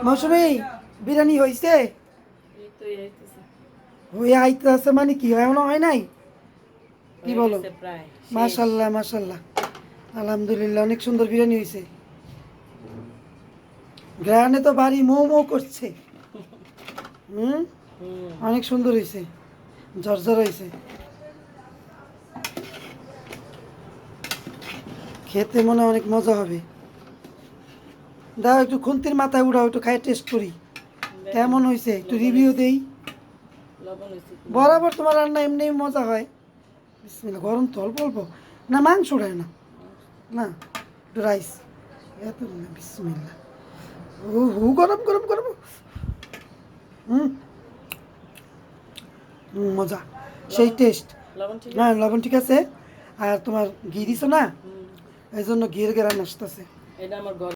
মৌসুমী বিরিয়ানি হয়েছে? হয়ে আইতে আছে মানে কি এমন হয় নাই? কি বলো? মাশাল্লাহ মাশাল্লাহ, আলহামদুলিল্লাহ, অনেক সুন্দর বিরিয়ানি হয়েছে। গ্রানে তো বাড়ি মৌ মৌ করছে। হুম, অনেক সুন্দর হয়েছে, ঝরঝর হয়েছে, খেতে মনে হয় অনেক মজা হবে। দাও একটু খুন্তির মাথায় উঠাও, একটু খাই টেস্ট করি কেমন হয়েছে, একটু রিভিউ দেই। বরাবর তোমার রান্না এমনি মজা হয়। বিসমিল্লাহ, গরম তো অল্প অল্প, না মাংস উঠায় না, না একটু রাইস, এত না, বিসমিল্লাহ। ও হু, গরম গরম গরম। হুম মজা, সেই টেস্ট। হ্যাঁ লবণ ঠিক আছে, আর তোমার ঘি দিছো না, এই জন্য ঘিয়ের গেরান আসতেছে।